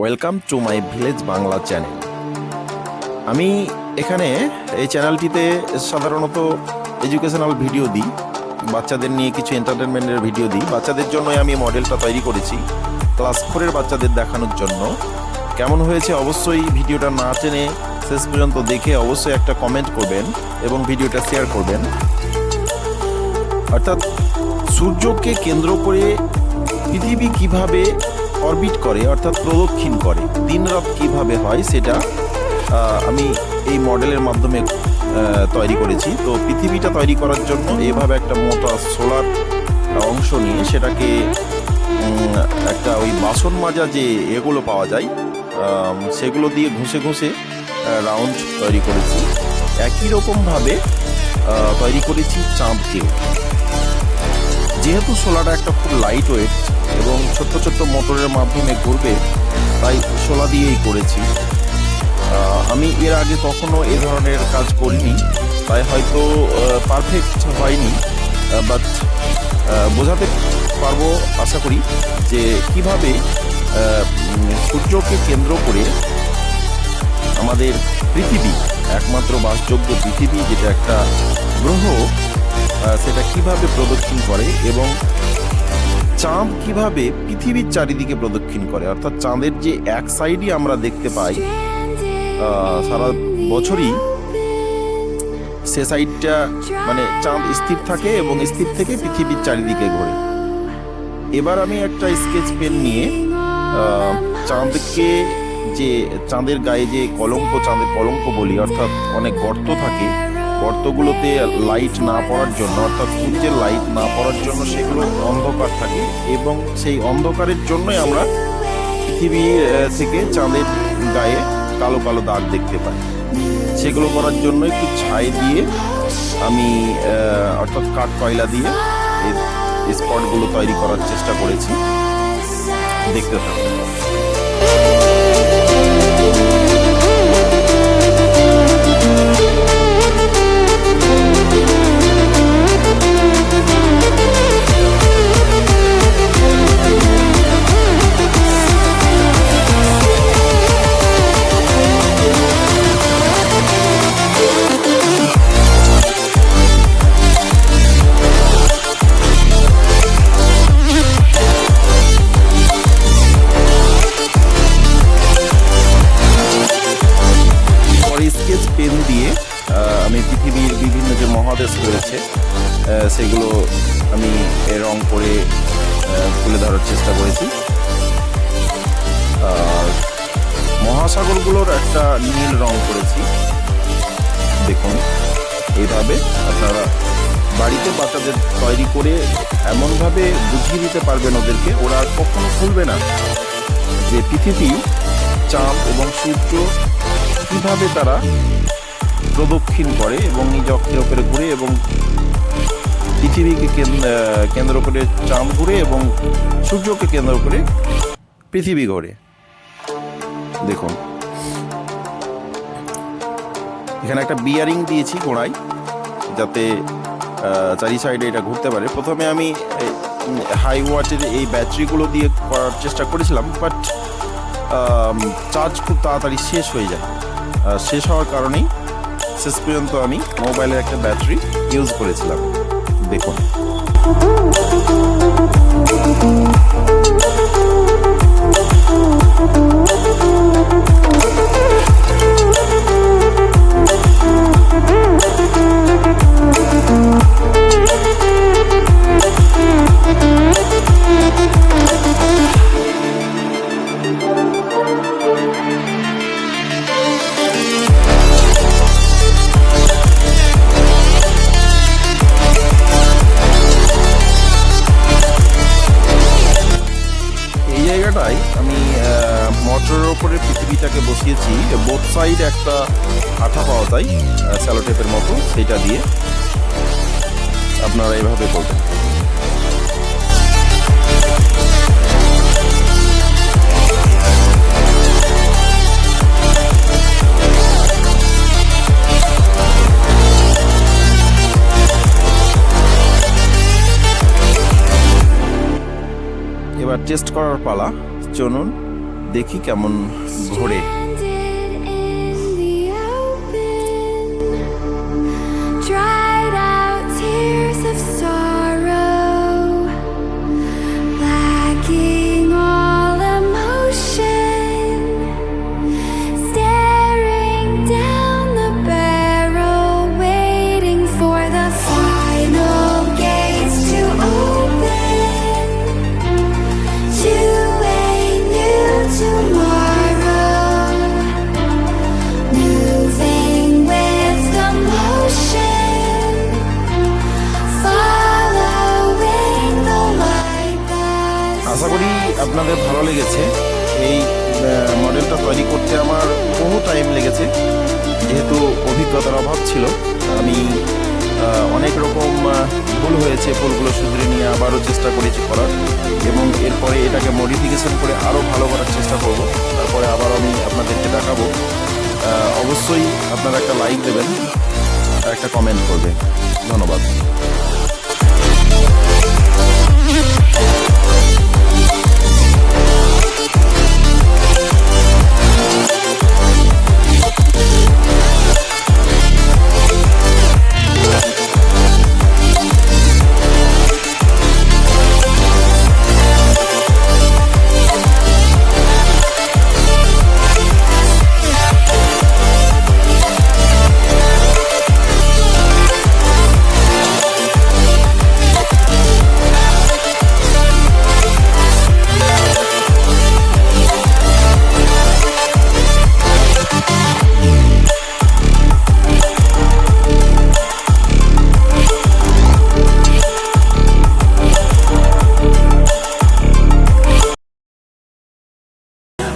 Welcome to my village Bangla channel. আমি এখানে এই চ্যানেলটিতে সাধারণত এডুকেশনাল ভিডিও দিই, বাচ্চাদের নিয়ে কিছু এন্টারটেনমেন্টের ভিডিও দিই। বাচ্চাদের জন্যই আমি মডেলটা তৈরি করেছি, ক্লাস 4-এর বাচ্চাদের দেখানোর জন্য। কেমন হয়েছে অবশ্যই ভিডিওটা না টেনে শেষ পর্যন্ত দেখে অবশ্যই একটা কমেন্ট করবেন এবং ভিডিওটা শেয়ার করবেন। অর্থাৎ সূর্যকে কেন্দ্র করে পৃথিবী কিভাবে অরবিট করে, অর্থাৎ প্রদক্ষিণ করে, দিন রাত কীভাবে হয় সেটা আমি এই মডেলের মাধ্যমে তৈরি করেছি। তো পৃথিবীটা তৈরি করার জন্য এভাবে একটা মোটা সোলার অংশ নিয়ে সেটাকে একটা ওই বাসন মাজা যে এগুলো পাওয়া যায় সেগুলো দিয়ে ঘষে ঘষে রাউন্ড তৈরি করেছি। একই রকমভাবে তৈরি করেছি চাঁদকেও। যেহেতু সোলারটা একটা খুব লাইট ওয়েট এবং ছোট্ট ছোট্ট মোটরের মাধ্যমে ঘুরবে, তাই সোলা দিয়েই করেছি। আমি এর আগে কখনো এ ধরনের কাজ করিনি, তাই হয়তো পারফেক্ট হয়নি, বাট বোঝাতে পারবো আশা করি যে কিভাবে সূর্যকে কেন্দ্র করে আমাদের পৃথিবী, একমাত্র বাসযোগ্য পৃথিবী যেটা একটা গ্রহ, সেটা কিভাবে প্রদক্ষিণ করে এবং চাঁদ কিভাবে পৃথিবীর চারিদিকে প্রদক্ষিণ করে। অর্থাৎ চাঁদের যে এক সাইডই আমরা দেখতে পাই সারা বছরই, সে সাইডটা মানে চাঁদ স্থির থাকে এবং স্থির থেকে পৃথিবীর চারিদিকে ঘোরে। এবার আমি একটা স্কেচ পেন নিয়ে চাঁদকে, যে চাঁদের গায়ে যে কলঙ্ক, চাঁদের কলঙ্ক বলি, অর্থাৎ অনেক গর্ত থাকে, গর্তগুলোতে লাইট না পড়ার জন্য, অর্থাৎ সূর্যের লাইট না পড়ার জন্য সেগুলো অন্ধকার থাকে এবং সেই অন্ধকারের জন্যই আমরা পৃথিবী থেকে চাঁদের গায়ে কালো কালো দাগ দেখতে পাই। সেগুলো করার জন্য একটু ছাই দিয়ে আমি অর্থাৎ কাঠ কয়লা দিয়ে এই স্পটগুলো তৈরি করার চেষ্টা করেছি। দেখতে থাকুন। স্কেচ পেন দিয়ে আমি পৃথিবীর বিভিন্ন যে মহাদেশ রয়েছে সেগুলো আমি রং করে তুলে ধরার চেষ্টা করেছি। মহাসাগরগুলোর একটা নীল রং করেছি। দেখুন, এইভাবে আপনারা বাড়িতে বাচ্চাদের তৈরি করে এমনভাবে বুঝিয়ে দিতে পারবেন ওদেরকে, ওরা কখনো ভুলবে না যে পৃথিবী, চাঁদ এবং সূর্য কিভাবে তারা প্রদক্ষিণ করে এবং নিজ অক্ষের ওপরে ঘুরে এবং পৃথিবীকে কেন্দ্র করে চাঁদ ঘুরে এবং সূর্যকে কেন্দ্র করে পৃথিবী ঘোরে। দেখুন, এখানে একটা বিয়ারিং দিয়েছি গোড়ায়, যাতে চারি সাইডে এটা ঘুরতে পারে। প্রথমে আমি হাই ওয়াটের এই ব্যাটারিগুলো দিয়ে করার চেষ্টা করেছিলাম, বাট চার্জ খুব তাড়াতাড়ি শেষ হয়ে যায়। শেষ হওয়ার কারণেই শেষ পর্যন্ত আমি মোবাইলের একটা ব্যাটারি ইউজ করেছিলাম। দেখুন, আমি মোটরের ওপরে পৃথিবীটাকে বসিয়েছি। বোথ সাইড একটা আঠা পাওয়া যায় স্যালোটেপের মতো, সেটা দিয়ে আপনারা এভাবে করবেন। এবার টেস্ট করার পালা। চলুন দেখি কেমন ঘোরে। Stranded in the open, dried out tears of sorrow, lacking all emotion, staring down the barrel, waiting for the final gates to open to a new tomorrow, moving with the motion, following the light that আশা করি আপনাদের ভালো লেগেছে। এই মডেলটা তৈরি করতে আমার বহু টাইম লেগেছে, যেহেতু অভিজ্ঞতার অভাব ছিল। আমি অনেক রকম ভুল হয়েছে, ভুলগুলো শুধরে নিয়ে আবারও চেষ্টা করেছি করার, এবং এরপরে এটাকে মডিফিকেশন করে আরও ভালো করার চেষ্টা করব। তারপরে আবার আমি আপনাদেরকে দেখাবো। অবশ্যই আপনারা একটা লাইক দেবেন, একটা কমেন্ট করবেন। ধন্যবাদ।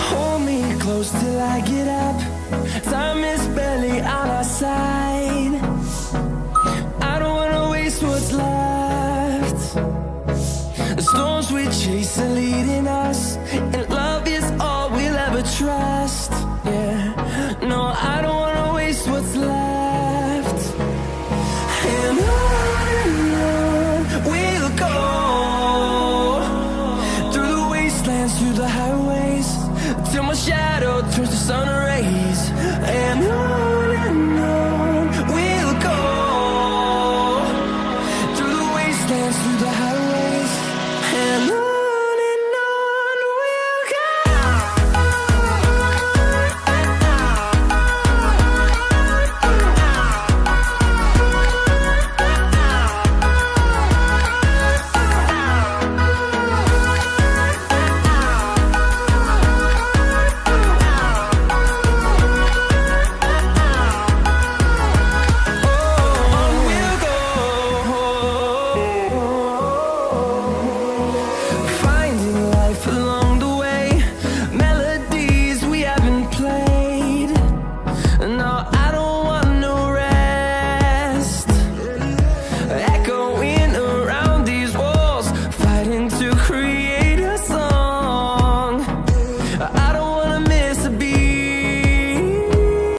Hold me close till I get up. Time is barely on our side. I don't wanna waste what's left. The storms we chase are leading us, and love is all we'll ever trust. Yeah, no, I don't wanna waste what's left. And on we'll go, through the wastelands, through the highways, till my shadow turns to sun